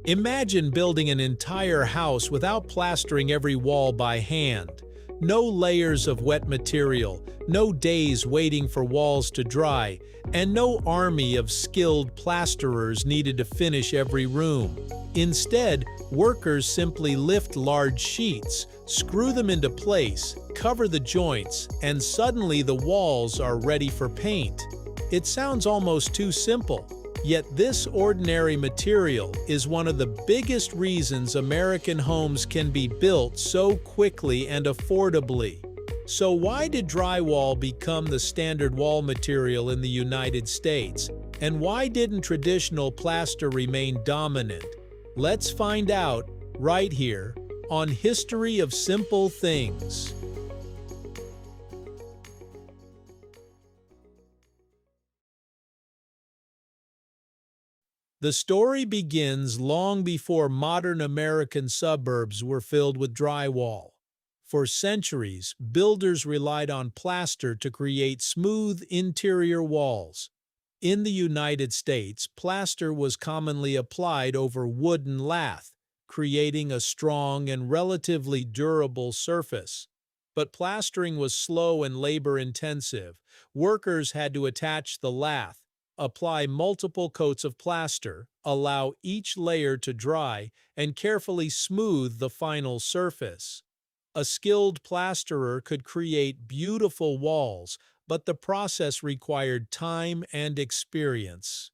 Imagine building an entire house without plastering every wall by hand. No layers of wet material, no days waiting for walls to dry, and no army of skilled plasterers needed to finish every room. Instead, workers simply lift large sheets, screw them into place, cover the joints, and suddenly the walls are ready for paint. It sounds almost too simple. Yet this ordinary material is one of the biggest reasons American homes can be built so quickly and affordably. So why did drywall become the standard wall material in the United States? And why didn't traditional plaster remain dominant? Let's find out right here on History of Simple Things. The story begins long before modern American suburbs were filled with drywall. For centuries, builders relied on plaster to create smooth interior walls. In the United States, plaster was commonly applied over wooden lath, creating a strong and relatively durable surface. But plastering was slow and labor-intensive. Workers had to attach the lath, apply multiple coats of plaster, allow each layer to dry, and carefully smooth the final surface. A skilled plasterer could create beautiful walls, but the process required time and experience.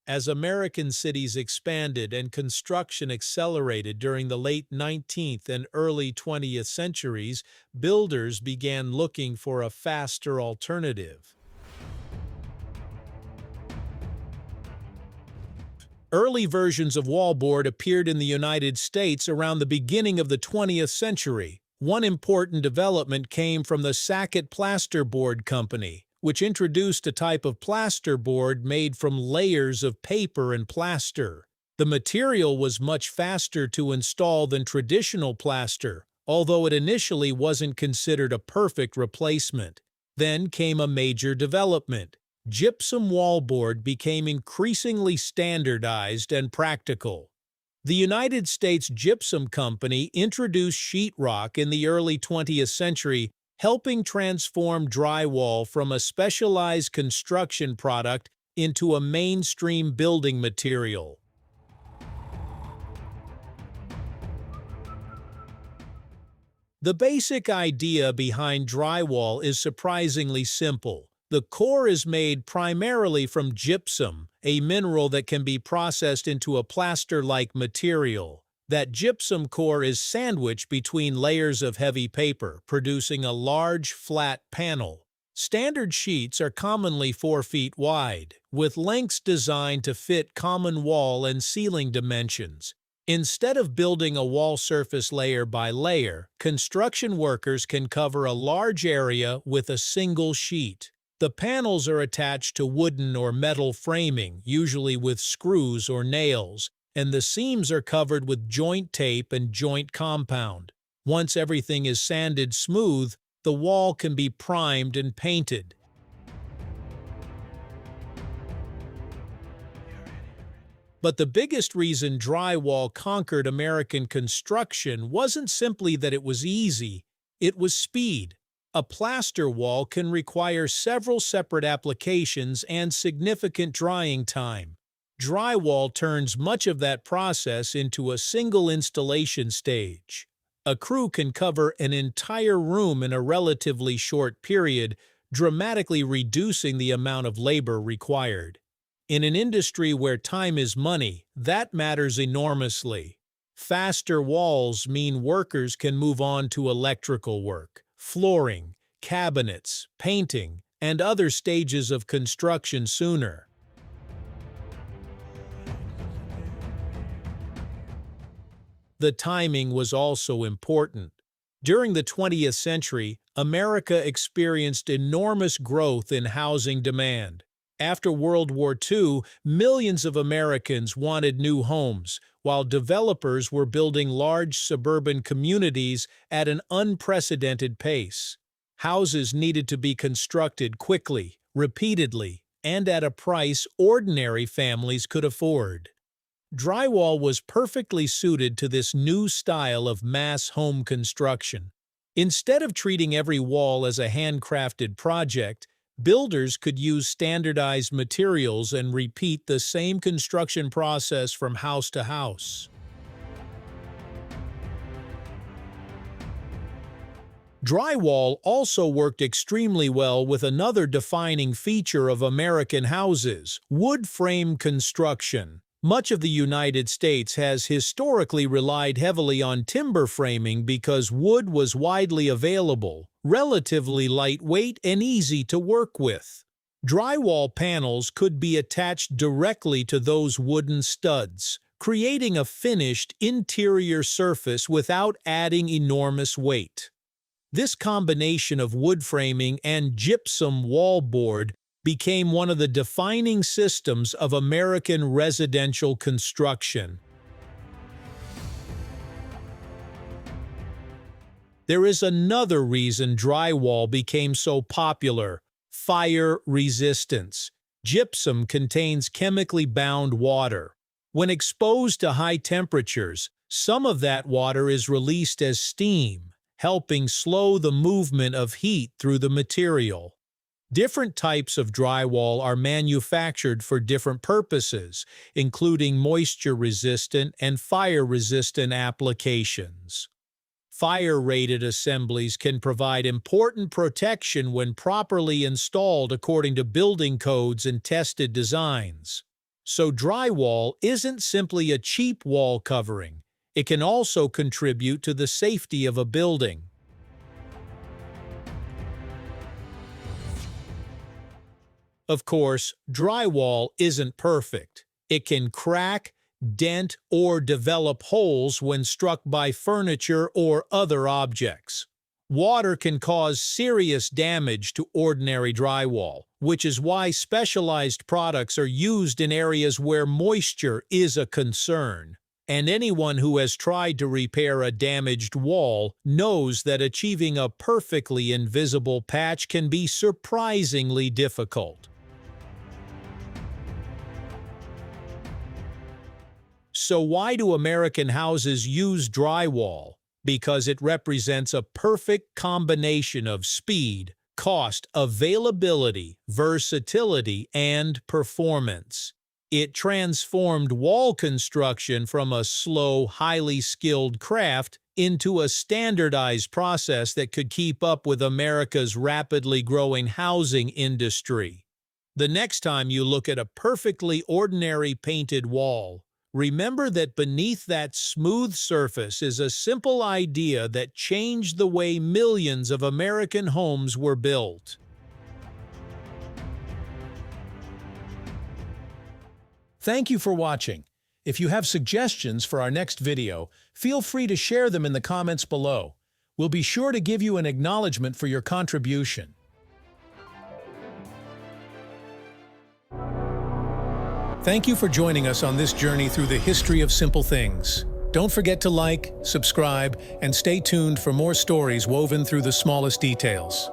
As American cities expanded and construction accelerated during the late 19th and early 20th centuries, builders began looking for a faster alternative. Early versions of wallboard appeared in the United States around the beginning of the 20th century. One important development came from the Sackett Plasterboard Company, which introduced a type of plasterboard made from layers of paper and plaster. The material was much faster to install than traditional plaster, although it initially wasn't considered a perfect replacement. Then came a major development. Gypsum wallboard became increasingly standardized and practical. The United States Gypsum Company introduced sheetrock in the early 20th century, helping transform drywall from a specialized construction product into a mainstream building material. The basic idea behind drywall is surprisingly simple. The core is made primarily from gypsum, a mineral that can be processed into a plaster-like material. That gypsum core is sandwiched between layers of heavy paper, producing a large, flat panel. Standard sheets are commonly 4 feet wide, with lengths designed to fit common wall and ceiling dimensions. Instead of building a wall surface layer by layer, construction workers can cover a large area with a single sheet. The panels are attached to wooden or metal framing, usually with screws or nails, and the seams are covered with joint tape and joint compound. Once everything is sanded smooth, the wall can be primed and painted. But the biggest reason drywall conquered American construction wasn't simply that it was easy, it was speed. A plaster wall can require several separate applications and significant drying time. Drywall turns much of that process into a single installation stage. A crew can cover an entire room in a relatively short period, dramatically reducing the amount of labor required. In an industry where time is money, that matters enormously. Faster walls mean workers can move on to electrical work, flooring, cabinets, painting, and other stages of construction sooner. The timing was also important. During the 20th century, America experienced enormous growth in housing demand. After World War II, millions of Americans wanted new homes, while developers were building large suburban communities at an unprecedented pace. Houses needed to be constructed quickly, repeatedly, and at a price ordinary families could afford. Drywall was perfectly suited to this new style of mass home construction. Instead of treating every wall as a handcrafted project, builders could use standardized materials and repeat the same construction process from house to house. Drywall also worked extremely well with another defining feature of American houses: wood frame construction. Much of the United States has historically relied heavily on timber framing because wood was widely available, relatively lightweight, and easy to work with. Drywall panels could be attached directly to those wooden studs, creating a finished interior surface without adding enormous weight. This combination of wood framing and gypsum wallboard became one of the defining systems of American residential construction. There is another reason drywall became so popular: fire resistance. Gypsum contains chemically bound water. When exposed to high temperatures, some of that water is released as steam, helping slow the movement of heat through the material. Different types of drywall are manufactured for different purposes, including moisture-resistant and fire-resistant applications. Fire-rated assemblies can provide important protection when properly installed according to building codes and tested designs. So drywall isn't simply a cheap wall covering. It can also contribute to the safety of a building. Of course, drywall isn't perfect. It can crack, dent, or develop holes when struck by furniture or other objects. Water can cause serious damage to ordinary drywall, which is why specialized products are used in areas where moisture is a concern. And anyone who has tried to repair a damaged wall knows that achieving a perfectly invisible patch can be surprisingly difficult. So why do American houses use drywall? Because it represents a perfect combination of speed, cost, availability, versatility, and performance. It transformed wall construction from a slow, highly skilled craft into a standardized process that could keep up with America's rapidly growing housing industry. The next time you look at a perfectly ordinary painted wall, remember that beneath that smooth surface is a simple idea that changed the way millions of American homes were built. Thank you for watching. If you have suggestions for our next video, feel free to share them in the comments below. We'll be sure to give you an acknowledgement for your contribution. Thank you for joining us on this journey through the history of simple things. Don't forget to like, subscribe, and stay tuned for more stories woven through the smallest details.